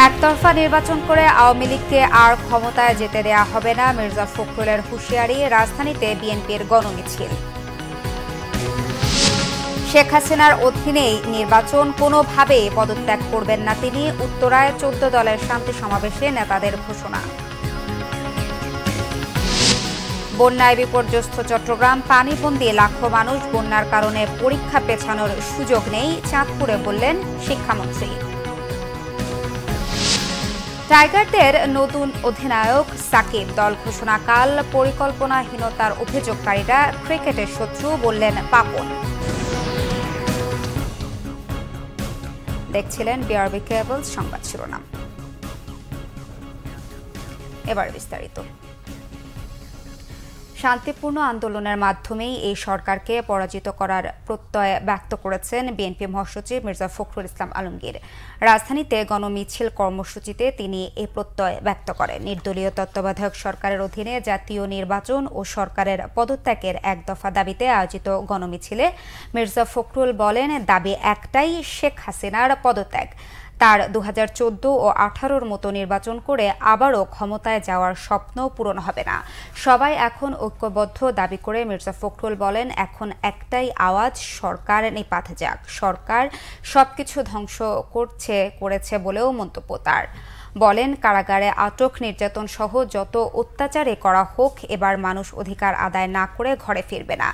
একতরফা নির্বাচন করে আওয়ামী লীগকে আর ক্ষমতায় যেতে দেয়া হবে না, মির্জা ফখরুলের হুঁশিয়ারি। রাজধানীতে বিএনপির গণমিছিল। শেখ হাসিনার অধীনেই নির্বাচন, কোনোভাবেই পদত্যাগ করবেন না তিনি। উত্তরায় 14 দলের শান্তি সমাবেশে নেতাদের ঘোষণা। বন্যায় বিপর্যস্ত চট্টগ্রাম, পানিবন্দী লাখো মানুষ। বন্যার কারণে পরীক্ষা পেছানোর সুযোগ নেই, চাঁদপুরে বললেন শিক্ষামন্ত্রী। টাইগারদের নতুন অধিনায়ক সাকিব, দল ঘোষণাকাল পরিকল্পনাহীনতার অভিযোগকারীরা ক্রিকেটের শত্রু বললেন পাপন। দেখছিলেন বিআরবি কেবল সংবাদ শিরোনাম। এবার বিস্তারিত। শান্তিপূর্ণ আন্দোলনের মাধ্যমেই এই সরকারকে পরাজিত করার প্রত্যয় ব্যক্ত করেছেন বিএনপি মহাসচিব মির্জা ফখরুল ইসলাম আলমগীর। রাজধানীতে গণমিছিল কর্মসূচিতে তিনি এ প্রত্যয় ব্যক্ত করেন। নির্দলীয় তত্ত্বাবধায়ক সরকারের অধীনে জাতীয় নির্বাচন ও সরকারের পদত্যাগের এক দফা দাবিতে আয়োজিত গণমিছিলে মির্জা ফখরুল বলেন, দাবি একটাই, শেখ হাসিনার পদত্যাগ। তার 2014 ও 18-র মতো নির্বাচন করে আবারও ক্ষমতায় যাওয়ার স্বপ্ন পূরণ হবে না। সবাই এখন ঐক্যবদ্ধ দাবি করে মির্জা ফখরুল বলেন, এখন একটাই আওয়াজ, সরকার নিপাত যাক। সরকার সবকিছু ধ্বংস করেছে বলেও মন্তব্য তার। বলেন, কারাগারে আটক, নির্যাতন সহ যত অত্যাচারই করা হোক, এবার মানুষ অধিকার আদায় না করে ঘরে ফিরবে না।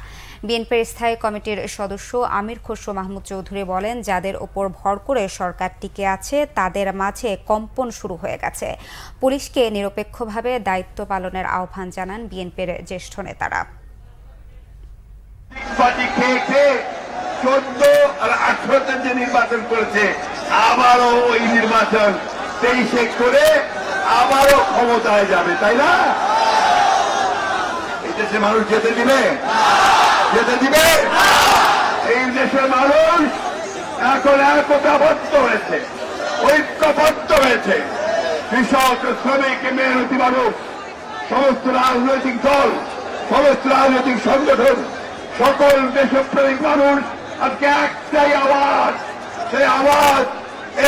বিএনপির স্থায়ী কমিটির সদস্য আমির খসরু মাহমুদ চৌধুরী বলেন, যাদের ওপর ভর করে সরকার টিকে আছে তাদের মাঝে কম্পন শুরু হয়ে গেছে। পুলিশকে নিরপেক্ষভাবে দায়িত্ব পালনের আহ্বান জানান বিএনপির জ্যেষ্ঠ নেতারা। 14 আর 18-তে যে নির্বাচন করেছে, আবারও ওই নির্বাচন 23-এ করে আবারও ক্ষমতায় যাবে, তাই না? এই দেশে মানুষ যেতে দিবে? এই দেশের মানুষ এখন একতাবদ্ধ হয়েছে, ঐক্যবদ্ধ হয়েছে। কৃষক, শ্রমিক, মেহনতি মানুষ, সমস্ত রাজনৈতিক দল, সমস্ত রাজনৈতিক সংগঠন, সকল দেশপ্রেমিক মানুষ আজকে একটাই আওয়াজ, সেই আওয়াজ,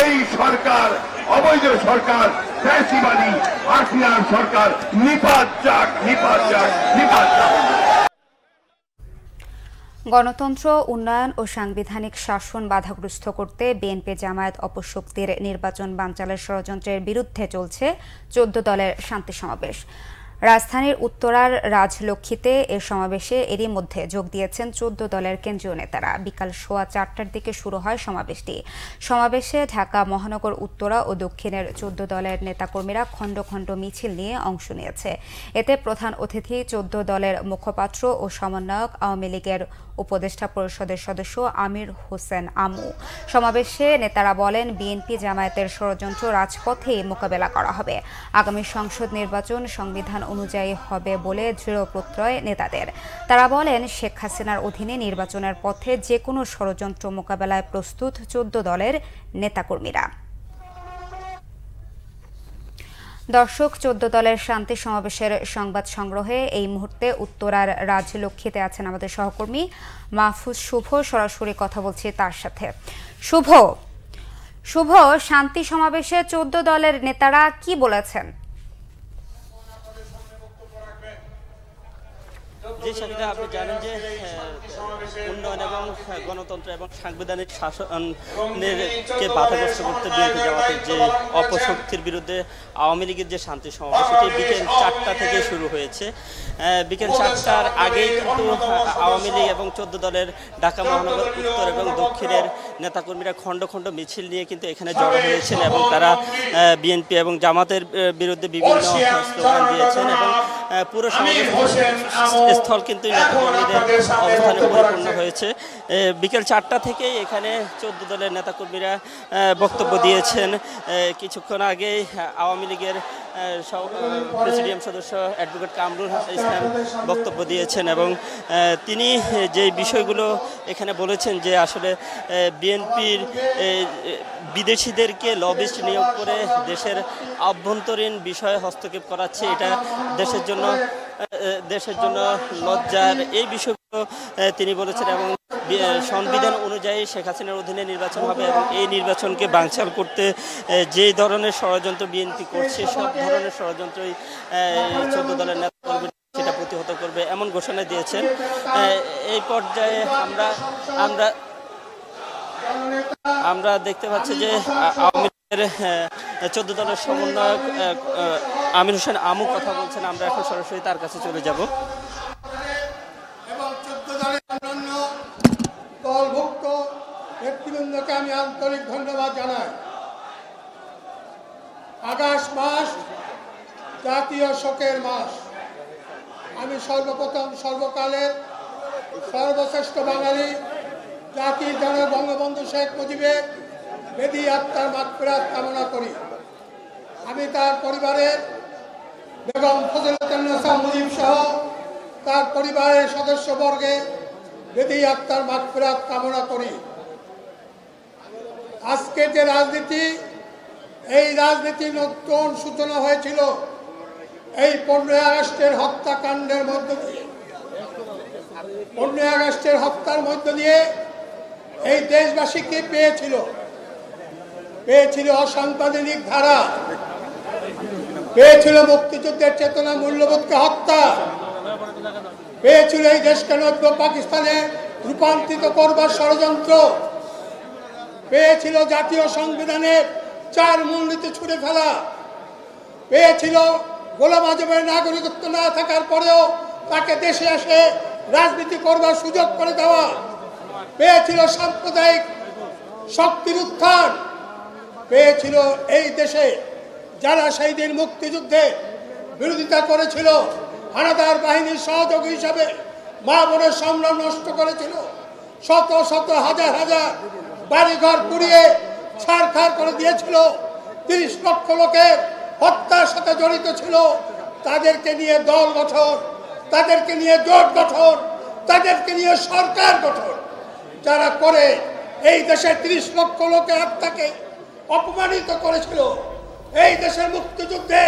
এই সরকার, অবৈধ সরকার, ফ্যাসিবাদী হাসিনার সরকার নিপাত যাক, নিপাত যাক, নিপাত যাক। গণতন্ত্র, উন্নয়ন ও সাংবিধানিক শাসন বাধাগ্রস্ত করতে বিএনপি জামায়াত অপশক্তির নির্বাচন বানচালের ষড়যন্ত্রের বিরুদ্ধে চলছে 14 দলের শান্তি সমাবেশ। রাজধানীর উত্তরার রাজলক্ষ্মীতে এ সমাবেশে এরই মধ্যে যোগ দিয়েছেন 14 দলের কেন্দ্রীয় নেতারা। বিকাল 4:15টার দিকে শুরু হয় সমাবেশটি। সমাবেশে ঢাকা মহানগর উত্তরা ও দক্ষিণের 14 দলের নেতাকর্মীরা খণ্ড খণ্ড মিছিল নিয়ে অংশ নিয়েছে। এতে প্রধান অতিথি 14 দলের মুখপাত্র ও সমন্বয়ক আওয়ামী লীগের উপদেষ্টা পরিষদের সদস্য আমির হোসেন আমু। সমাবেশে নেতারা বলেন, বিএনপি জামায়াতের ষড়যন্ত্র রাজপথে মোকাবেলা করা হবে। আগামী সংসদ নির্বাচন সংবিধান অনুযায়ী হবে বলে দৃঢ় প্রত্যয় নেতাদের। তারা বলেন, শেখ হাসিনার অধীনে নির্বাচনের পথে যে কোনো ষড়যন্ত্র মোকাবেলায় প্রস্তুত 14 দলের নেতাকর্মীরা। দর্শক, 14 দলের শান্তি সমাবেশের সংবাদ সংগ্রহে এই মুহূর্তে উত্তরার রাজলক্ষ্মীতে আছেন আমাদের সহকর্মী মাহফুজ শুভ। সরাসরি কথা বলছি তার সাথে। শুভ, শান্তি সমাবেশে 14 দলের নেতারা কি বলেছেন? যে সাথীরা আপনি জানেন যে উন্নয়ন এবং গণতন্ত্র এবং সাংবিধানিক শাসনকে বাধাগ্রস্ত করতে বিএনপি জামাতের যে অপশক্তির বিরুদ্ধে আওয়ামী লীগের যে শান্তি সমাবেশ, সেটি বিকেল 4টা থেকে শুরু হয়েছে। বিকেল 4টার আগেই কিন্তু আওয়ামী লীগ এবং 14 দলের ঢাকা মহানগর উত্তর এবং দক্ষিণের নেতাকর্মীরা খণ্ড খণ্ড মিছিল নিয়ে কিন্তু এখানে জড়ো হয়েছেন এবং তারা বিএনপি এবং জামাতের বিরুদ্ধে বিভিন্ন স্লোগান দিয়েছেন এবং পুরো সমাবেশ স্থল কিন্তু নেতাকর্মীদের অবস্থানে পরিপূর্ণ হয়েছে। বিকেল 4টা থেকেই এখানে 14 দলের নেতাকর্মীরা বক্তব্য দিয়েছেন। কিছুক্ষণ আগেই আওয়ামী লীগের প্রেসিডিয়াম সদস্য অ্যাডভোকেট কামরুল ইসলাম বক্তব্য দিয়েছেন এবং তিনি যে বিষয়গুলো এখানে বলেছেন যে আসলে বিএনপির বিদেশিদেরকে লবিস্ট নিয়োগ করে দেশের আভ্যন্তরীণ বিষয়ে হস্তক্ষেপ করাচ্ছে, এটা দেশের জন্য লজ্জার, এই বিষয়গুলো তিনি বলেছেন এবং সংবিধান অনুযায়ী শেখ হাসিনার অধীনে নির্বাচন হবে এবং এই নির্বাচনকে বানচাল করতে যে ধরনের ষড়যন্ত্র বিএনপি করছে সব ধরনের ষড়যন্ত্রই 14 দলের নেতাকর্মী সেটা প্রতিহত করবে এমন ঘোষণা দিয়েছেন। এই পর্যায়ে আমরা দেখতে পাচ্ছি যে আওয়ামী লীগের 14 দলের সমন্বয়ক আমির হোসেন আমু কথা বলছেন। আমরা এখন সরাসরি তার কাছে চলে যাব। এবং 14 দলের অন্যান্য দলভুক্ত নেতৃবৃন্দকে আমি আন্তরিক ধন্যবাদ জানাই। আগস্ট মাস জাতীয় শোকের মাস। আমি সর্বপ্রথম সর্বকালের সর্বশ্রেষ্ঠ বাঙালি জাতির জনক বঙ্গবন্ধু শেখ মুজিবের বেদি আত্মার মাগফিরাত কামনা করি। আমি তার পরিবারের বেগম ফজিলাতুন্নেসা মুজিব সহ তার পরিবারের সদস্যবর্গে বেদি আত্মার মাগফিরাত কামনা করি। আজকে যে রাজনীতি, এই রাজনীতির নতুন সূচনা হয়েছিল এই 15 আগস্টের হত্যাকাণ্ডের মধ্য দিয়ে। 15 আগস্টের হত্যার মধ্য দিয়ে এই দেশবাসীকে পেয়েছিল অসাংবিধানিক ধারা, পেয়েছিল মুক্তিযুদ্ধের চেতনা মূল্যবোধকে হত্যা, পেয়েছিল এই দেশকে নব্য পাকিস্তানে রূপান্তরিত করবার ষড়যন্ত্র, পেয়েছিল জাতীয় সংবিধানের 4 মূলনীতি ছুঁড়ে ফেলা, পেয়েছিল গোলাম আজমের নাগরিকত্ব না থাকার পরেও তাকে দেশে এসে রাজনীতি করবার সুযোগ করে দেওয়া, পেয়েছিল সাম্প্রদায়িক শক্তির উত্থান, পেয়েছিল এই দেশে যারা সেই দিন মুক্তিযুদ্ধে বিরোধিতা করেছিল, হানাদার বাহিনীর সহযোগী হিসাবে মা বোনের সম্মান নষ্ট করেছিল, শত শত হাজার হাজার বাড়িঘর পুড়িয়ে ছাড়খাড় করে দিয়েছিল, 30 লক্ষ লোকের হত্যার সাথে জড়িত ছিল, তাদেরকে নিয়ে দল গঠন, তাদেরকে নিয়ে জোট গঠন, তাদেরকে নিয়ে সরকার গঠন যারা করে এই দেশের 30 লক্ষ লোকের আত্মাকে অপমানিত করেছিল, এই দেশের মুক্তিযুদ্ধে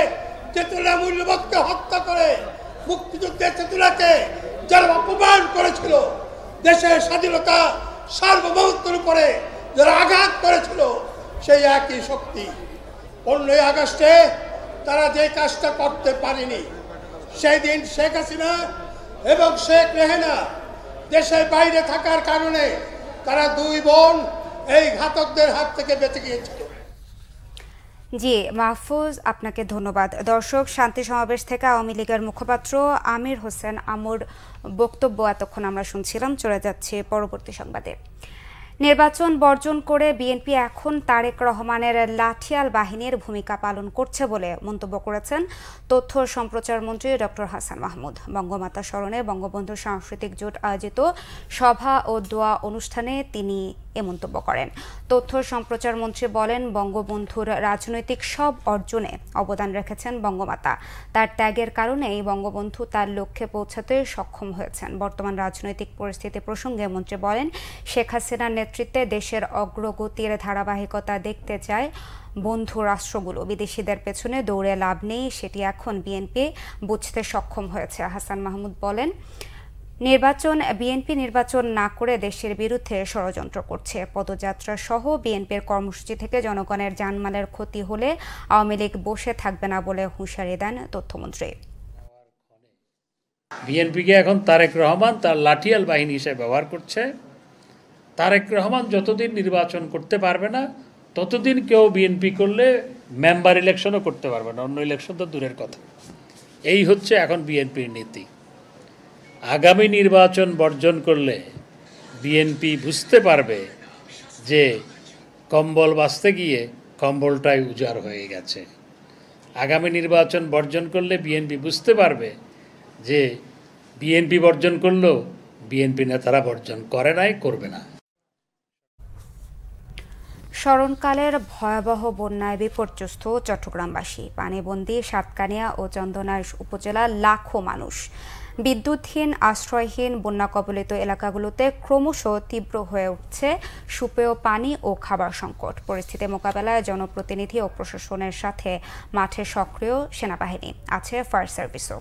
চেতনা মূল্যবোধকে হত্যা করে মুক্তিযুদ্ধের চেতনাকে যারা অপমান করেছিল, দেশের স্বাধীনতা সার্বভৌমত্বের উপরে যারা আঘাত করেছিল, সেই একই শক্তি 15 আগস্টে তারা যে কাজটা করতে পারেনি, সেই দিন শেখ হাসিনা এবং শেখ রেহানা দেশের বাইরে থাকার কারণে তারা 2 বোন এই ঘাতকদের হাত থেকে বেঁচে গিয়েছিল। জি মাহফুজ, আপনাকে ধন্যবাদ। দর্শক, শান্তি সমাবেশ থেকে আওয়ামী লীগের মুখপাত্র আমির হোসেন আমুর বক্তব্য এতক্ষণ আমরা শুনছিলাম। চলে যাচ্ছে পরবর্তী সংবাদে। নির্বাচন বর্জন করে বিএনপি এখন তারেক রহমানের লাঠিয়াল বাহিনীর ভূমিকা পালন করছে বলে মন্তব্য করেছেন তথ্য সম্প্রচার মন্ত্রী ডক্টর হাসান মাহমুদ। বঙ্গমাতা স্মরণে বঙ্গবন্ধু সাংস্কৃতিক জোট আয়োজিত সভা ও দোয়া অনুষ্ঠানে তিনি এ মন্তব্য করেন। তথ্য সম্প্রচার মন্ত্রী বলেন, বঙ্গবন্ধুর রাজনৈতিক সব অর্জনে অবদান রেখেছেন বঙ্গমাতা। তার ত্যাগের কারণেই বঙ্গবন্ধু তার লক্ষ্যে পৌঁছাতে সক্ষম হয়েছেন। বর্তমান রাজনৈতিক পরিস্থিতি প্রসঙ্গে মন্ত্রী বলেন, শেখ হাসিনার নেতৃত্বে দেশের অগ্রগতির ধারাবাহিকতা দেখতে চায় বন্ধু রাষ্ট্রগুলো। বিদেশিদের পেছনে দৌড়ে লাভ নেই, সেটি এখন বিএনপি বুঝতে সক্ষম হয়েছে। হাসান মাহমুদ বলেন, বিএনপি নির্বাচন না করে দেশের বিরুদ্ধে ষড়যন্ত্র করছে। পদযাত্রা সহ বিএনপির কর্মসূচি থেকে জনগণের জানমালের ক্ষতি হলে আওয়ামী লীগ বসে থাকবে না বলে হুঁশিয়ারি দেন তথ্যমন্ত্রী। বিএনপিকে এখন তারেক রহমান তার লাঠিয়াল বাহিনী হিসেবে ব্যবহার করছে। তারেক রহমান যতদিন নির্বাচন করতে পারবে না ততদিন কেউ বিএনপি করলে মেম্বার ইলেকশনও করতে পারবে না, অন্য ইলেকশন তো দূরের কথা। এই হচ্ছে এখন বিএনপির নীতি। আগামী নির্বাচন বর্জন করলে বিএনপি বুঝতে পারবে যে কম্বল বাঁচতে গিয়ে কম্বলটাই উজাড় হয়ে গেছে। আগামী নির্বাচন বর্জন করলে বিএনপি বুঝতে পারবে যে বিএনপি বর্জন করলেও বিএনপি নেতারা বর্জন করে নাই, করবে না। স্মরণকালের ভয়াবহ বন্যায় বিপর্যস্ত চট্টগ্রামবাসী। পানিবন্দী সাতকানিয়া ও চন্দনাইশ উপজেলার লাখো মানুষ। বিদ্যুৎহীন, আশ্রয়হীন বন্যা কবলিত এলাকাগুলোতে ক্রমশ তীব্র হয়ে উঠছে সুপেয় পানি ও খাবার সংকট। পরিস্থিতি মোকাবেলায় জনপ্রতিনিধি ও প্রশাসনের সাথে মাঠে সক্রিয় সেনাবাহিনী, আছে ফায়ার সার্ভিসও।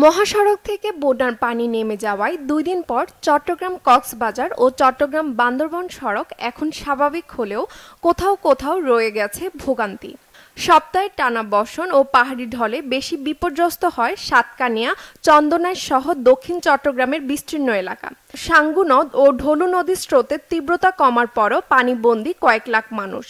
মহাসড়ক থেকে বন্যার পানি নেমে যাওয়ায় 2 দিন পর চট্টগ্রাম কক্সবাজার ও চট্টগ্রাম বান্দরবান সড়ক এখন স্বাভাবিক হলেও কোথাও কোথাও রয়ে গেছে ভোগান্তি। সপ্তাহে টানা বর্ষণ ও পাহাড়ি ঢলে বেশি বিপর্যস্ত হয় সাতকানিয়া, চন্দনাইশ সহ দক্ষিণ চট্টগ্রামের বিস্তীর্ণ এলাকা। সাঙ্গু নদ ও ঢলু নদীর স্রোতের তীব্রতা কমার পরও পানিবন্দী কয়েক লাখ মানুষ।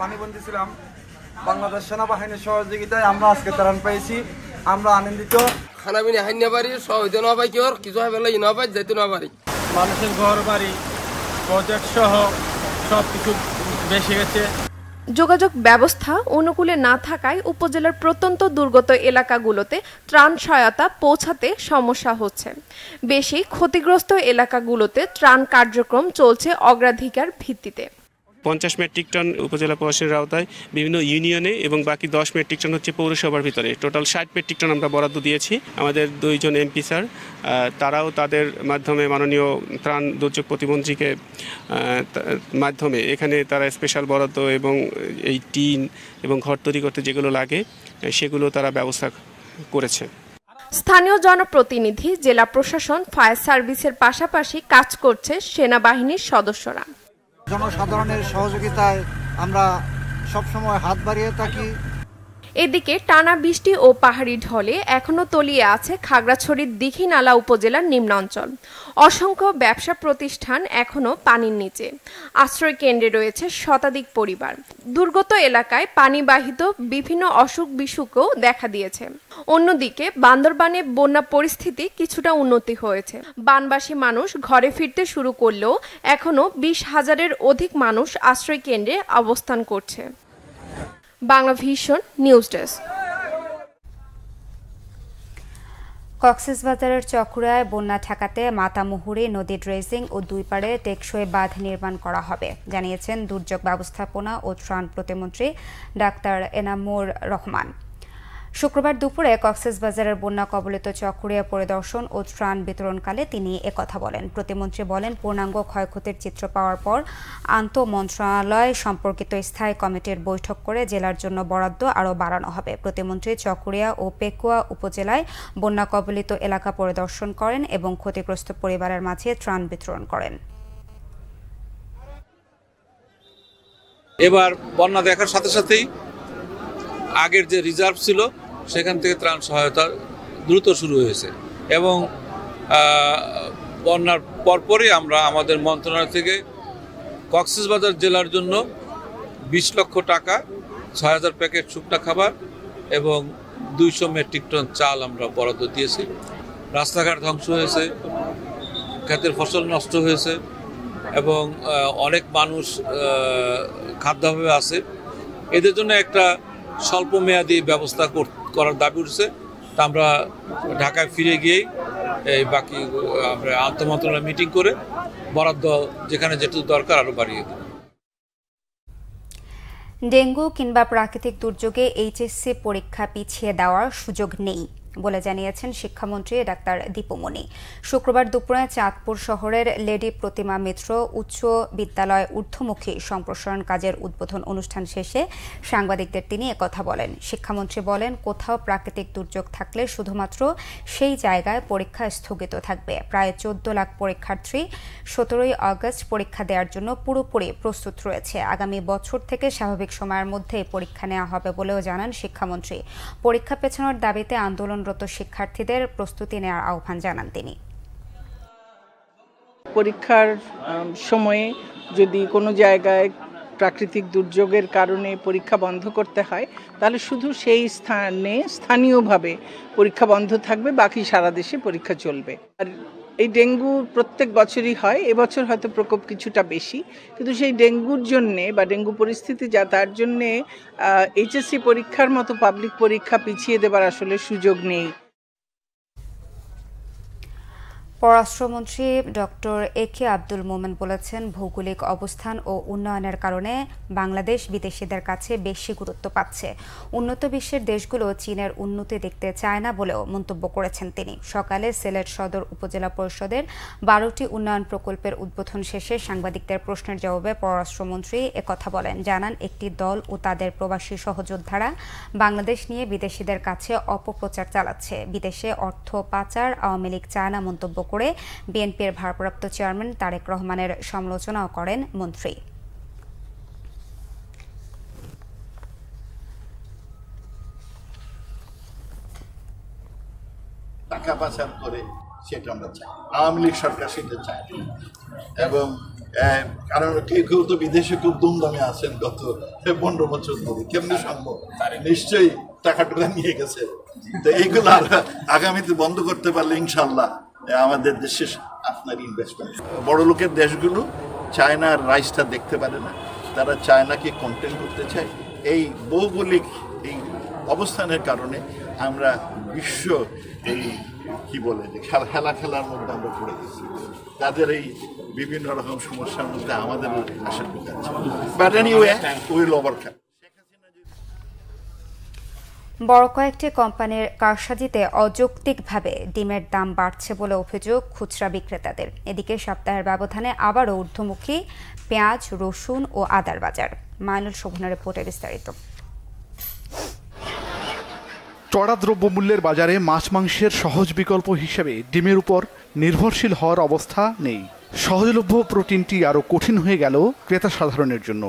পানিবন্দী ছিলাম, বাংলাদেশ সেনাবাহিনীর সহযোগিতায় আমরা আজকে ত্রাণ পেয়েছি, আমরা আনন্দিত। খানাবিনি হাইনা বাড়ি সহজে না পাই, কেউ কিছু হবে না পাই, যাইতে না পারি। মানুষের ঘর বাড়ি প্রজেক্ট সহ সবকিছু বেশি গেছে। যোগাযোগ ব্যবস্থা অনুকূলে না থাকায় উপজেলার প্রত্যন্ত দুর্গত এলাকাগুলোতে ত্রাণ সহায়তা পৌঁছাতে সমস্যা হচ্ছে। বেশি ক্ষতিগ্রস্ত এলাকাগুলোতে ত্রাণ কার্যক্রম চলছে অগ্রাধিকার ভিত্তিতে। 50 মেট্রিক টন উপজেলা প্রশাসনের আওতায় বিভিন্ন ইউনিয়নে এবং বাকি 10 মেট্রিক টন হচ্ছে পৌরসভার ভিতরে। টোটাল 60 মেট্রিক টন আমরা বরাদ্দ দিয়েছি। আমাদের 2 জন এমপি স্যার তারাও তাদের মাধ্যমে মাননীয় ত্রাণ দুর্যোগ প্রতিমন্ত্রীকে মাধ্যমে এখানে তারা স্পেশাল বরাদ্দ এবং এই টিন এবং ঘর তৈরি করতে যেগুলো লাগে সেগুলো তারা ব্যবস্থা করেছে। স্থানীয় জনপ্রতিনিধি, জেলা প্রশাসন, ফায়ার সার্ভিসের পাশাপাশি কাজ করছে সেনাবাহিনীর সদস্যরা। জনসাধারণের সহযোগিতায় আমরা সবসময় হাত বাড়িয়ে থাকি। এদিকে টানা বৃষ্টি ও পাহাড়ি ঢলে এখনো তলিয়ে আছে খাগড়াছড়ির দীঘিনালা উপজেলার নিম্নাঞ্চল। অসংখ্য ব্যবসা প্রতিষ্ঠান এখনো পানির নিচে। আশ্রয় কেন্দ্রে রয়েছে শতাধিক পরিবার। দুর্গত এলাকায় পানিবাহিত বিভিন্ন অসুখ বিসুখও দেখা দিয়েছে। অন্যদিকে বান্দরবানে বন্যা পরিস্থিতি কিছুটা উন্নতি হয়েছে। বানবাসী মানুষ ঘরে ফিরতে শুরু করলেও এখনো 20,000-এর অধিক মানুষ আশ্রয় কেন্দ্রে অবস্থান করছে। Bangla vision news desk. কক্সবাজারের চকরিয়ায় বন্যা ঠেকাতে মাতামুহুরী নদী ড্রেজিং ও 2 পাড়ে টেকসই বাঁধ নির্মাণ করা হবে, জানিয়েছেন দুর্যোগ ব্যবস্থাপনা ও ত্রাণ প্রতিমন্ত্রী ডাক্তার এনামুর রহমান। শুক্রবার দুপুরে কক্সবাজারের বন্যা কবলিত চকরিয়া পরিদর্শন ও ত্রাণ বিতরণকালে তিনি একথা বলেন। প্রতিমন্ত্রী বলেন, পূর্ণাঙ্গ ক্ষয়ক্ষতির চিত্র পাওয়ার পর আন্তঃমন্ত্রণালয় সম্পর্কিত স্থায়ী কমিটির বৈঠক করে জেলার জন্য বরাদ্দ আরও বাড়ানো হবে। প্রতিমন্ত্রী চকরিয়া ও পেকুয়া উপজেলায় বন্যা কবলিত এলাকা পরিদর্শন করেন এবং ক্ষতিগ্রস্ত পরিবারের মাঝে ত্রাণ বিতরণ করেন। এবার বন্যা দেখার সাথে সাথেই আগের যে রিজার্ভ ছিল সেখান থেকে ত্রাণ সহায়তা দ্রুত শুরু হয়েছে এবং বন্যার পরপরই আমরা আমাদের মন্ত্রণালয় থেকে কক্সবাজার জেলার জন্য 20 লক্ষ টাকা, 6,000 প্যাকেট শুকনা খাবার এবং 200 মেট্রিক টন চাল আমরা বরাদ্দ দিয়েছি। রাস্তাঘাট ধ্বংস হয়েছে, ক্ষেতের ফসল নষ্ট হয়েছে এবং অনেক মানুষ খাদ্যাভাবে আছে। এদের জন্য একটা স্বল্প মেয়াদী ব্যবস্থা করার দাবি উঠছে। তা আমরা ঢাকায় ফিরে গিয়েই এই বাকি আমরা আন্তঃমন্ত্রণালয় মিটিং করে বরাদ্দ যেখানে যেটুকু দরকার আরও বাড়িয়ে দেব। ডেঙ্গু কিংবা প্রাকৃতিক দুর্যোগে এইচএসসি পরীক্ষা পিছিয়ে দেওয়ার সুযোগ নেই বলে জানিয়েছেন শিক্ষামন্ত্রী ডাক্তার দীপুমণি। শুক্রবার দুপুরে চাঁদপুর শহরের লেডি প্রতিমা মিত্র উচ্চ বিদ্যালয় ঊর্ধ্বমুখী সম্প্রসারণ কাজের উদ্বোধন অনুষ্ঠান শেষে সাংবাদিকদের তিনি একথা বলেন। শিক্ষামন্ত্রী বলেন, কোথাও প্রাকৃতিক দুর্যোগ থাকলে শুধুমাত্র সেই জায়গায় পরীক্ষা স্থগিত থাকবে। প্রায় 14 লাখ পরীক্ষার্থী 17ই আগস্ট পরীক্ষা দেওয়ার জন্য পুরোপুরি প্রস্তুত রয়েছে। আগামী বছর থেকে স্বাভাবিক সময়ের মধ্যে পরীক্ষা নেওয়া হবে বলেও জানান শিক্ষামন্ত্রী। পরীক্ষা পেছানোর দাবিতে আন্দোলনরত শিক্ষার্থীদের প্রস্তুতি নেওয়ার আহ্বান জানান তিনি। পরীক্ষার সময়ে যদি কোনো জায়গায় প্রাকৃতিক দুর্যোগের কারণে পরীক্ষা বন্ধ করতে হয় তাহলে শুধু সেই স্থানে স্থানীয়ভাবে পরীক্ষা বন্ধ থাকবে, বাকি সারা দেশে পরীক্ষা চলবে। আর এই ডেঙ্গু প্রত্যেক বছরই হয়, এবছর হয়তো প্রকোপ কিছুটা বেশি, কিন্তু সেই ডেঙ্গুর জন্যে বা ডেঙ্গু পরিস্থিতি যা তার জন্যে এইচএসসি পরীক্ষার মতো পাবলিক পরীক্ষা পিছিয়ে দেবার আসলে সুযোগ নেই। পররাষ্ট্রমন্ত্রী ডক্টর একে আব্দুল মোমেন বলেছেন, ভৌগোলিক অবস্থান ও উন্নয়নের কারণে বাংলাদেশ বিদেশিদের কাছে বেশি গুরুত্ব পাচ্ছে। উন্নত বিশ্বের দেশগুলো চীনের উন্নতি দেখতে চায় না বলেও মন্তব্য করেছেন তিনি। সকালে সিলেট সদর উপজেলা পরিষদের 12টি উন্নয়ন প্রকল্পের উদ্বোধন শেষে সাংবাদিকদের প্রশ্নের জবাবে পররাষ্ট্রমন্ত্রী একথা বলেন। জানান, একটি দল ও তাদের প্রবাসী সহযোদ্ধারা বাংলাদেশ নিয়ে বিদেশিদের কাছে অপপ্রচার চালাচ্ছে। বিদেশে অর্থ পাচার আওয়ামী লীগ চায় না মন্তব্য করে বিএনপির ভারপ্রাপ্ত চেয়ারম্যান তারেক রহমানের সমালোচনাও করেন মন্ত্রী। টাকা পাচার করে সেটা আমরা চাই, আওয়ামী লীগ সরকার সেটা চায় এবং কারণ কেউ কেউ তো বিদেশে খুব দুমদামে আছেন গত 15 বছর ধরে, কেমনি সম্ভব? নিশ্চয়ই টাকা টুকা নিয়ে গেছে। তো এইগুলো আগামীতে বন্ধ করতে পারলে ইনশাল্লাহ আমাদের দেশে আপনার ইনভেস্টমেন্ট, বড় লোকের দেশগুলো চায়নার রাইসটা দেখতে পারে না, তারা চায়নাকে কন্টেন্ট করতে চায়। এই ভৌগোলিক এই অবস্থানের কারণে আমরা বিশ্ব এই কি বলে যে খেলার মধ্যে আমরা পড়ে গেছি। তাদের এই বিভিন্ন রকম সমস্যার মধ্যে আমাদের আসার কথা আছে, বাট এনিওয়ে উইল ওভারকাম। বড় কয়েকটি কোম্পানির কারসাজিতে অযৌক্তিকভাবে ডিমের দাম বাড়ছে বলে অভিযোগ খুচরা বিক্রেতাদের। এদিকে সপ্তাহের ব্যবধানে আবারও ঊর্ধ্বমুখী পেঁয়াজ, রসুন ও আদার বাজার। মাইনুল শোভনের রিপোর্টে বিস্তারিত। চড়া দ্রব্যমূল্যের বাজারে মাছ মাংসের সহজ বিকল্প হিসেবে ডিমের উপর নির্ভরশীল হওয়ার অবস্থা নেই। সহজলভ্য প্রোটিনটি আরও কঠিন হয়ে গেল ক্রেতা সাধারণের জন্য।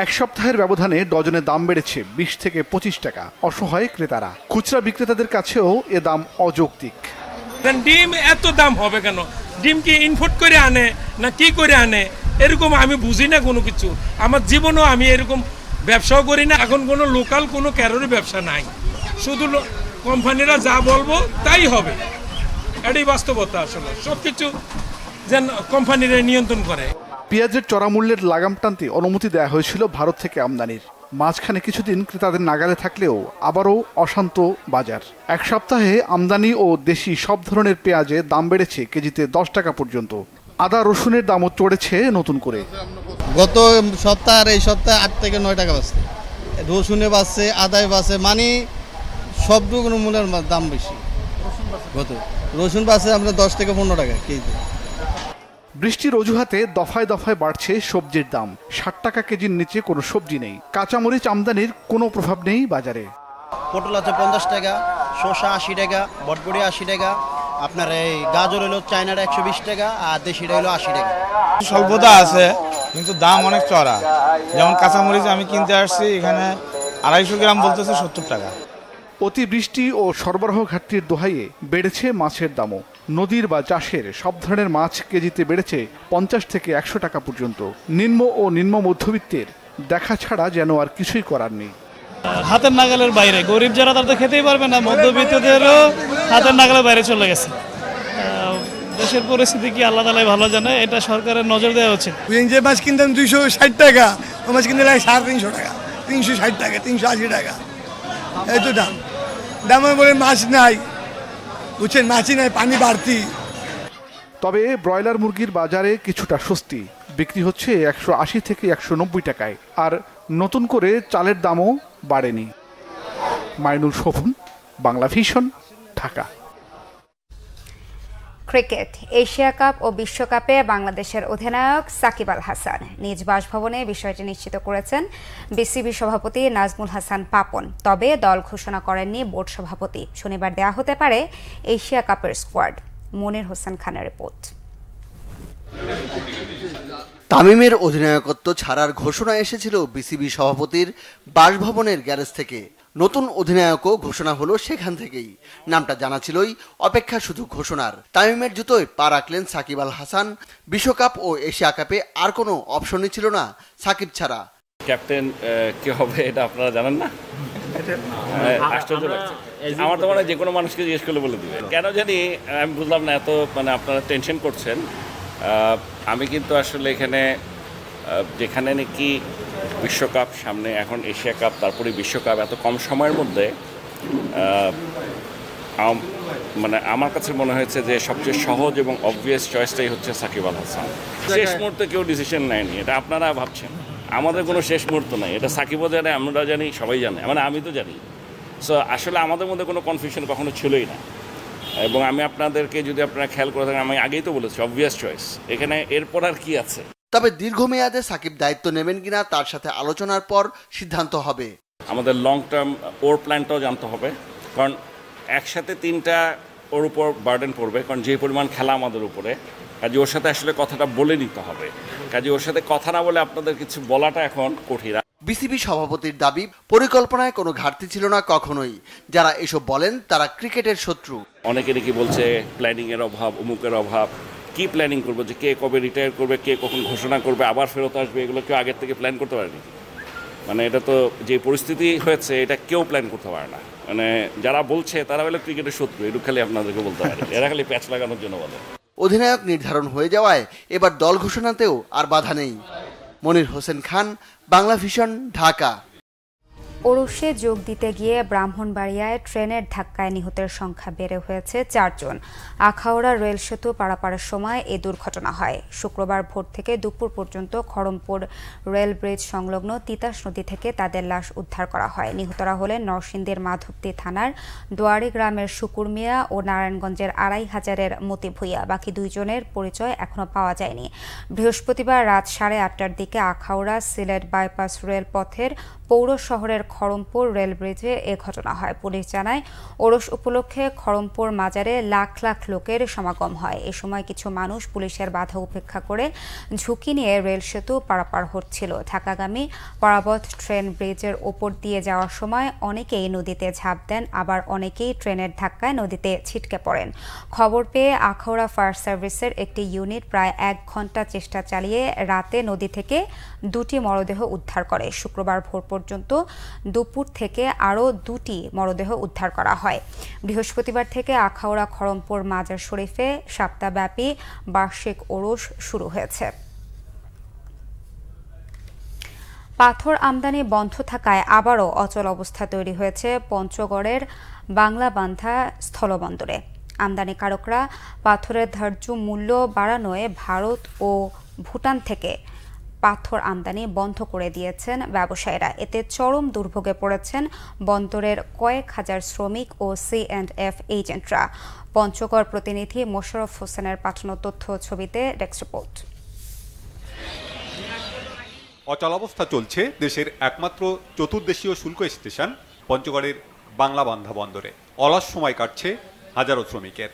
এক সপ্তাহের ব্যবধানে ডজনের দাম বেড়েছে 20 থেকে 25 টাকা। অসহায় ক্রেতারা, খুচরা বিক্রেতাদের কাছেও এ দাম অযৌক্তিক। ডিম এত দাম হবে কেন? ডিম কি ইনপুট করে আনে না কি করে আনে? এরকম আমি বুঝি না কোনো কিছু। আমার জীবনেও আমি এরকম ব্যবসাও করি না। এখন কোনো লোকাল কোনো ক্যারোর ব্যবসা নাই, শুধু কোম্পানিরা যা বলবো তাই হবে। এটাই বাস্তবতা। আসলে সবকিছু যেন কোম্পানিরা নিয়ন্ত্রণ করে। পেঁয়াজের চড়া মূল্যের লাগাম টানতে অনুমতি দেওয়া হয়েছিল ভারত থেকে আমদানির। মাঝখানে কিছুদিন ক্রেতাদের নাগালে থাকলেও আবারও অশান্ত বাজার। এক সপ্তাহে আমদানি ও দেশি সব ধরনের পেঁয়াজে দাম বেড়েছে কেজিতে 10 টাকা পর্যন্ত। আদা রসুনের দামও চড়েছে নতুন করে। গত সপ্তাহ আর এই সপ্তাহে 8 থেকে 9 টাকা বাড়ছে, রসুনে বাড়ছে, আদায় বাড়ছে, মানে সবটুকু মূলের দাম বেশি। গত রসুন বাড়ছে আমরা 10 থেকে 15 টাকা কেজিতে। বৃষ্টির অজুহাতে দফায় দফায় বাড়ছে সবজির দাম। 60 টাকা কেজির নিচে কোনো সবজি নেই। কাঁচামরিচ আমদানির কোনো প্রভাব নেই বাজারে। পটল আছে 50 টাকা, শসা 80 টাকা, বটবড়ি 80 টাকা, আপনার এই গাজর হলো চায়নাটা 120 টাকা, আর দেশিটা হলো 80 টাকা। স্বল্পতা আছে কিন্তু দাম অনেক চড়া। যেমন কাঁচামরিচ আমি কিনতে আসছি, এখানে 250 গ্রাম বলতেছে 70 টাকা। অতিবৃষ্টি ও সরবরাহ ঘাটতির দোহাইয়ে বেড়েছে মাছের দামও। নদীর বা চাষের সব ধরনের মাছ কেজিতে বেড়েছে 50 থেকে 100 টাকা পর্যন্ত। নিম্ন ও নিম্ন মধ্যবিত্তের দেখা ছাড়া যেন আর কিছুই করার নেই। হাতের নাগালের বাইরে, গরিব যারা তারা তো খেতেই পারবে না, মধ্যবিত্তদেরও হাতের নাগালের বাইরে চলে গেছে। দেশের পরিস্থিতি কি আল্লাহ তাআলাই ভালো জানে, এটা সরকারের নজর দেওয়া উচিত। যে মাছ কিনতাম 260 টাকা, ও মাছ কিনতে লাগে 350 টাকা, 360 টাকা, 380 টাকা, এই তো দাম। দামে বলে মাছ নাই, বুঝছেন, মাছই নাই, পানি বাড়তি। তবে ব্রয়লার মুরগির বাজারে কিছুটা স্বস্তি। বিক্রি হচ্ছে 180 থেকে 190 টাকায়। আর নতুন করে চালের দামও বাড়েনি। Mainul Shovon, Bangla vision, Dhaka. Cricket, Asia cup ও বিশ্বকাপে বাংলাদেশের অধিনায়ক সাকিব আল হাসান নিজ বাসভবনে বিষয়টি নিশ্চিত করেছেন বিসিবি সভাপতি নাজমুল হাসান পাপন। তবে দল ঘোষণা করেননি বোর্ড সভাপতি। শনিবার দেয়া হতে পারে এশিয়া কাপের স্কোয়াড। মনির হোসেন খানের রিপোর্ট। তামিমের অধিনায়কত্ব ছাড়ার ঘোষণা এসেছিল বিসিবি সভাপতির বাসভবনের গ্যারেজ থেকে। নতুন অধিনায়কও ঘোষণা হলো সেখান থেকেই। নামটা জানা ছিলই, অপেক্ষা শুধু ঘোষণার। তামিমের জুতোয় পা রাখলেন সাকিব আল হাসান। বিশ্বকাপ ও এশিয়া কাপে আর কোনো অপশনই ছিল না সাকিব ছাড়া। ক্যাপ্টেন কে হবে এটা আপনারা জানেন না? আশ্চর্য লাগছে আমার তো, মানে যে কোনো মানুষকে জিজ্ঞেস করলে বলে দিবে। কেন জানি আমি বুঝলাম না, এত মানে আপনারা টেনশন করছেন। আমি কিন্তু আসলে এখানে যেখানে নাকি বিশ্বকাপ সামনে, এখন এশিয়া কাপ, তারপরে বিশ্বকাপ, এত কম সময়ের মধ্যে মানে আমার কাছে মনে হয়েছে যে সবচেয়ে সহজ এবং অবভিয়াস চয়েসটাই হচ্ছে সাকিব আল হাসান। শেষ মুহূর্তে কেউ ডিসিশন নেয়নি, এটা আপনারা ভাবছেন। আমাদের কোনো শেষ মুহূর্ত নাই, এটা সাকিবও জানে, আমরা জানি, সবাই জানে, মানে আমি তো জানি। সো আসলে আমাদের মধ্যে কোনো কনফিউশন কখনো ছিলই না। এবং আমি আপনাদেরকে, যদি আপনারা খেয়াল করে থাকেন, আমি আগেই তো বলেছি অবভিয়াস চয়েস, এখানে এরপর আর কি আছে। তবে দীর্ঘমেয়াদে সাকিব দায়িত্ব নেবেন কিনা তার সাথে আলোচনার পর সিদ্ধান্ত হবে। আমাদের লং টার্ম ওর প্ল্যানটাও জানতে হবে, কারণ একসাথে তিনটা ওর উপর বার্ডেন পড়বে, কারণ যে পরিমাণ খেলা আমাদের উপরে, কাজে ওর সাথে আসলে কথাটা বলে নিতে হবে। কাজে ওর সাথে কথা না বলে আপনাদের কিছু বলাটা এখন কঠিন। বিসিবি সভাপতির দাবি, পরিকল্পনায় কোনো ঘাটতি ছিল না কখনোই। যারা এসব বলেন তারা ক্রিকেটের শত্রু। অনেকেরই কি বলছে প্ল্যানিংয়ের অভাব, অমুকের অভাব। কি প্ল্যানিং করবো, যে কে কবে রিটায়ার করবে, কে কখন ঘোষণা করবে, আবার ফেরত আসবে, এগুলো কেউ আগের থেকে প্ল্যান করতে পারেনি। মানে এটা তো যে পরিস্থিতি হয়েছে, এটা কেউ প্ল্যান করতে পারে না। মানে যারা বলছে তারা হলো ক্রিকেটের শত্রু, এটু খালি আপনাদেরকে বলতে পারে, এরা খালি প্যাচ লাগানোর জন্য বলে। অধিনায়ক নির্ধারণ হয়ে যাওয়ায় এবার দল ঘোষণাতেও আর বাধা নেই। মনির হোসেন খান, বাংলা ভিশন, ঢাকা। ওরসে যোগ দিতে গিয়ে ব্রাহ্মণবাড়িয়ায় ট্রেনের ধাক্কায় নিহতের সংখ্যা বেড়ে হয়েছে 4 জন। আখাউড়া রেল সেতু পারাপারের সময় এ দুর্ঘটনা হয়। শুক্রবার ভোর থেকে দুপুর পর্যন্ত খড়মপুর রেল ব্রিজ সংলগ্ন তিতাস নদী থেকে তাদের লাশ উদ্ধার করা হয়। নিহতরা হলেন নরসিংদীর মাধবদী থানার দোয়ারি গ্রামের শুকুর মিয়া ও নারায়ণগঞ্জের 2500-এর মতি ভুইয়া। বাকি 2 জনের পরিচয় এখনো পাওয়া যায়নি। বৃহস্পতিবার রাত 8:30টার দিকে আখাউড়া সিলেট বাইপাস রেল পথের পৌর শহরের খড়মপুর রেল ব্রিজে এ ঘটনা হয়। পুলিশ জানায়, ওরস উপলক্ষে খড়মপুর মাজারে লাখ লাখ লোকের সমাগম হয়। এ সময় কিছু মানুষ পুলিশের বাধা উপেক্ষা করে ঝুঁকি নিয়ে রেল সেতু পারাপার হচ্ছিল। ঢাকাগামী পারাবত ট্রেন ব্রিজের ওপর দিয়ে যাওয়ার সময় অনেকেই নদীতে ঝাঁপ দেন, আবার অনেকেই ট্রেনের ধাক্কায় নদীতে ছিটকে পড়েন। খবর পেয়ে আখাউড়া ফায়ার সার্ভিসের একটি ইউনিট প্রায় 1 ঘন্টা চেষ্টা চালিয়ে রাতে নদী থেকে 2টি মরদেহ উদ্ধার করে। শুক্রবার ভোর পর্যন্ত দুপুর থেকে আরও 2টি মরদেহ উদ্ধার করা হয়। বৃহস্পতিবার থেকে আখাউড়া খড়মপুর মাজার শরীফে সপ্তাহব্যাপী বার্ষিক ওরস শুরু হয়েছে। পাথর আমদানি বন্ধ থাকায় আবারও অচল অবস্থা তৈরি হয়েছে পঞ্চগড়ের বাংলাবান্ধা স্থলবন্দরে। আমদানিকারকরা পাথরের ধার্য মূল্য বাড়ানোয় ভারত ও ভুটান থেকে পাথর আমদানি বন্ধ করে দিয়েছেন ব্যবসায়ীরা। এতে চরম দুর্ভোগে পড়েছেন বন্দরের কয়েক হাজার শ্রমিক ও C&F এজেন্টরা। পঞ্চগড় প্রতিনিধি মোশাররফ হোসেনের পাঠানো তথ্য ছবিতে ডেস্ক রিপোর্ট। অচলাবস্থা চলছে দেশের একমাত্র চতুর্দেশীয় শুল্ক স্টেশন পঞ্চগড়ের বাংলাবান্ধা বন্দরে। অলস সময় কাটছে হাজারো শ্রমিকের।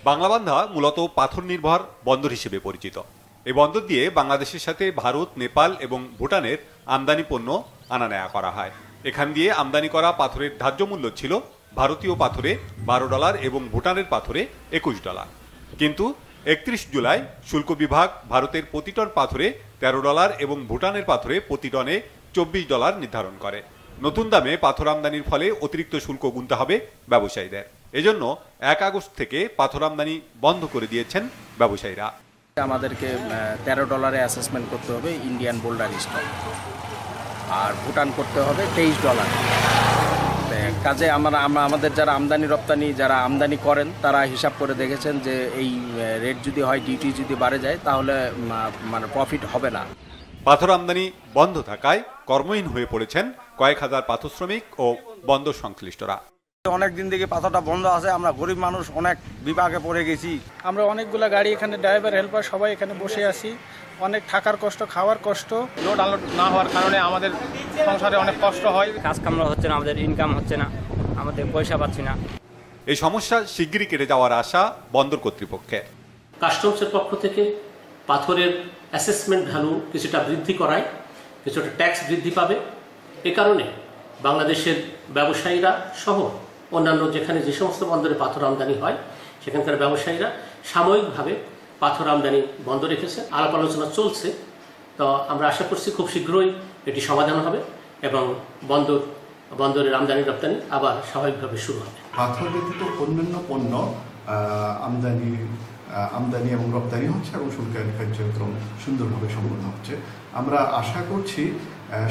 বাংলাবান্ধা মূলত পাথর নির্ভর বন্দর হিসেবে পরিচিত। এই বন্দর দিয়ে বাংলাদেশের সাথে ভারত, নেপাল এবং ভুটানের আমদানি পণ্য আনা নেয়া করা হয়। এখান দিয়ে আমদানি করা পাথরের ধার্য মূল্য ছিল ভারতীয় পাথরে $12 এবং ভুটানের পাথরে $21। কিন্তু 31 জুলাই শুল্ক বিভাগ ভারতের প্রতি টন পাথরে $13 এবং ভুটানের পাথরে প্রতি টনে $24 নির্ধারণ করে। নতুন দামে পাথর আমদানির ফলে অতিরিক্ত শুল্ক গুনতে হবে ব্যবসায়ীদের। এজন্য 1 আগস্ট থেকে পাথর আমদানি বন্ধ করে দিয়েছেন ব্যবসায়ীরা। আমাদেরকে $13 অ্যাসেসমেন্ট করতে হবে ইন্ডিয়ান বোল্ডার স্টক, আর ভুটান করতে হবে $23। কাজে আমাদের যারা আমদানি রপ্তানি যারা আমদানি করেন তারা হিসাব করে দেখেছেন যে এই রেট যদি হয়, ডিউটি যদি বাড়ে যায়, তাহলে মানে প্রফিট হবে না। পাথর আমদানি বন্ধ থাকায় কর্মহীন হয়ে পড়েছেন কয়েক হাজার পাথর শ্রমিক ও বন্দর সংশ্লিষ্টরা। অনেক দিন থেকে পাথরটা বন্ধ আছে, আমরা গরিব মানুষ অনেক বিপাকে পড়ে গেছি। আমরা অনেকগুলা গাড়ি এখানে, ড্রাইভার, হেল্পার সবাই এখানে বসে আছি। অনেক থাকার কষ্ট, খাওয়ার কষ্ট। লোড আনলোড না হওয়ার কারণে আমাদের সংসারে অনেক কষ্ট হয়। কাজ কামরা হচ্ছে না, আমাদের ইনকাম হচ্ছে না, আমাদের পয়সা পাচ্ছি না। এই সমস্যা শিগগিরই কেটে যাওয়ার আশা বন্দর কর্তৃপক্ষের। কাস্টমসের পক্ষ থেকে পাথরের অ্যাসেসমেন্ট ভ্যালু কিছুটা বৃদ্ধি করায় কিছুটা ট্যাক্স বৃদ্ধি পাবে। এ কারণে বাংলাদেশের ব্যবসায়ীরা সহ অন্যান্য যেখানে যে সমস্ত বন্দরে পাথর আমদানি হয় সেখানকার ব্যবসায়ীরা সাময়িকভাবে পাথর আমদানি বন্ধ রেখেছে। আলাপ আলোচনা চলছে, তো আমরা আশা করছি খুব শীঘ্রই এটি সমাধান হবে এবং বন্দরের আমদানি রপ্তানি আবার স্বাভাবিকভাবে শুরু হবে। পাথর ব্যতীত অন্যান্য পণ্য আমদানি এবং রপ্তানি হচ্ছে এবং শুল্কায়ন কার্যক্রম সুন্দরভাবে সম্পন্ন হচ্ছে। আমরা আশা করছি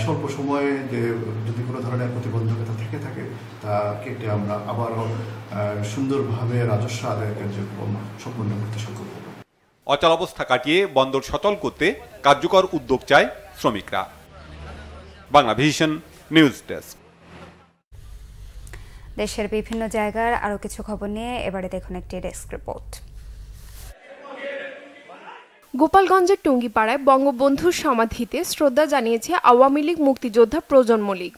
স্বল্প সময়ে যে যদি কোনো ধরনের প্রতিবন্ধকতা থেকে থাকে তা কেটে আমরা আবারও সুন্দরভাবে রাজস্ব আদায় কার্যক্রম সম্পন্ন করতে সক্ষম হব। অচলাবস্থা কাটিয়ে বন্দর সচল করতে কার্যকর উদ্যোগ চায় শ্রমিকরা। Bangla vision news desk. দেশের বিভিন্ন জায়গার আরো কিছু খবর নিয়ে এবারে দেখুন একটি ডেস্ক রিপোর্ট। গোপালগঞ্জের টুঙ্গিপাড়ায় বঙ্গবন্ধুর সমাধিতে শ্রদ্ধা জানিয়েছে আওয়ামী লীগ মুক্তিযোদ্ধা প্রজন্ম লীগ।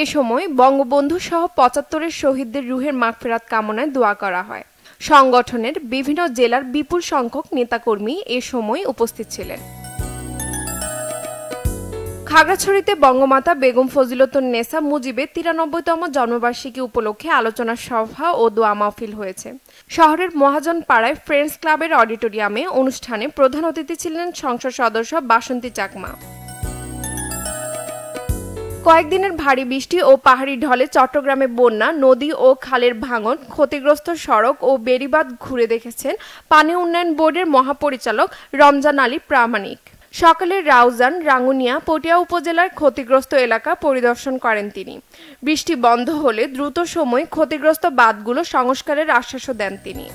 এ সময় বঙ্গবন্ধু সহ ৭৫-এর শহীদদের রুহের মাগফিরাত কামনায় দোয়া করা হয়। সংগঠনের বিভিন্ন জেলার বিপুল সংখ্যক নেতাকর্মী এ সময় উপস্থিত ছিলেন। খাগড়াছড়িতে বঙ্গমাতা বেগম ফজিলতুন্নেসা মুজিবের ৯৩তম জন্মবার্ষিকী উপলক্ষে আলোচনা সভা ও দোয়া মাহফিল হয়েছে। শহরের মহাজন পাড়ায় ফ্রেন্ডস ক্লাবের অডিটোরিয়ামে অনুষ্ঠানে প্রধান অতিথি ছিলেন সংসদ সদস্য বাসন্তী চাকমা। কয়েকদিনের ভারী বৃষ্টি ও পাহাড়ি ঢলে চট্টগ্রামে বন্যা, নদী ও খালের ভাঙন, ক্ষতিগ্রস্ত সড়ক ও বেড়িবাঁধ ঘুরে দেখেছেন পানি উন্নয়ন বোর্ডের মহাপরিচালক রমজান আলী প্রামাণিক। সকালে রাউজান, রাঙ্গুনিয়া, পটিয়া উপজেলার ক্ষতিগ্রস্ত এলাকা পরিদর্শন করেন তিনি। বৃষ্টি বন্ধ হলে দ্রুত সময়ে ক্ষতিগ্রস্ত বাঁধগুলো সংস্কারের আশ্বাসও দেন তিনি।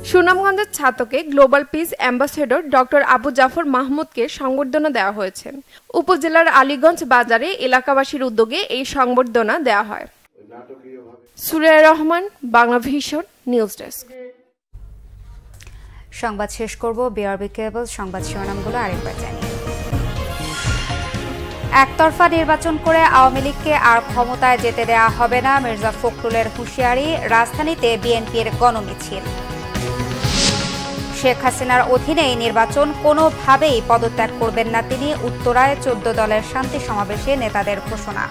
সুনামগঞ্জের ছাতকে global peace ambassador doctor Abu Jafar মাহমুদকে সংবর্ধনা দেওয়া হয়েছে। উপজেলার আলীগঞ্জ বাজারে এলাকাবাসীর উদ্যোগে এই সংবর্ধনা দেওয়া হয়। Suraiya Rahman, Bangla vision news desk. সংবাদ শেষ করব বিআরবি কেবল সংবাদ শিরোনামগুলো আরেকবার জানিয়ে। একতরফা নির্বাচন করে আওয়ামী লীগকে আর ক্ষমতায় যেতে দেওয়া হবে না, মির্জা ফখরুলের হুঁশিয়ারি। রাজধানীতে বিএনপির গণমিছিল। শেখ হাসিনার অধীনেই নির্বাচন, কোনোভাবেই পদত্যাগ করবেন না তিনি। উত্তরায় ১৪ দলের শান্তি সমাবেশে নেতাদের ঘোষণা।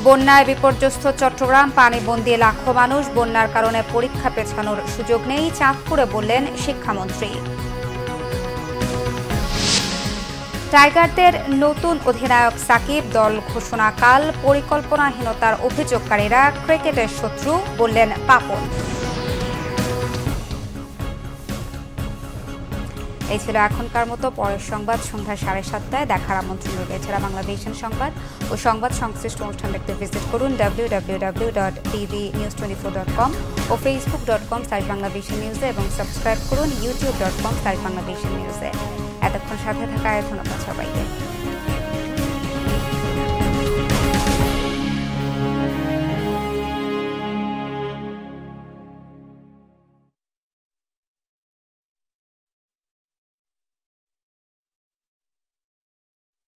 বন্যায় বিপর্যস্ত চট্টগ্রাম, পানিবন্দী লাখো মানুষ। বন্যার কারণে পরীক্ষা পেছানোর সুযোগ নেই, চাঁদপুরে বললেন শিক্ষামন্ত্রী। টাইগারদের নতুন অধিনায়ক সাকিব, দল ঘোষণাকাল পরিকল্পনাহীনতার অভিযোগকারীরা ক্রিকেটের শত্রু বললেন পাপন। এই ছিল এখনকার মতো। পরের সংবাদ সন্ধ্যা ৭:৩০টায় দেখার আমন্ত্রণ রইল। এছাড়া বাংলা ভিশন সংবাদ ও সংবাদ সংশ্লিষ্ট অনুষ্ঠান দেখতে ভিজিট করুন www.tvnews24.com ও facebook.com/banglavisionnews এবং সাবস্ক্রাইব করুন youtube.com/banglavisionnews। এতক্ষণ সাথে থাকায় ধন্যবাদ সবাইকে।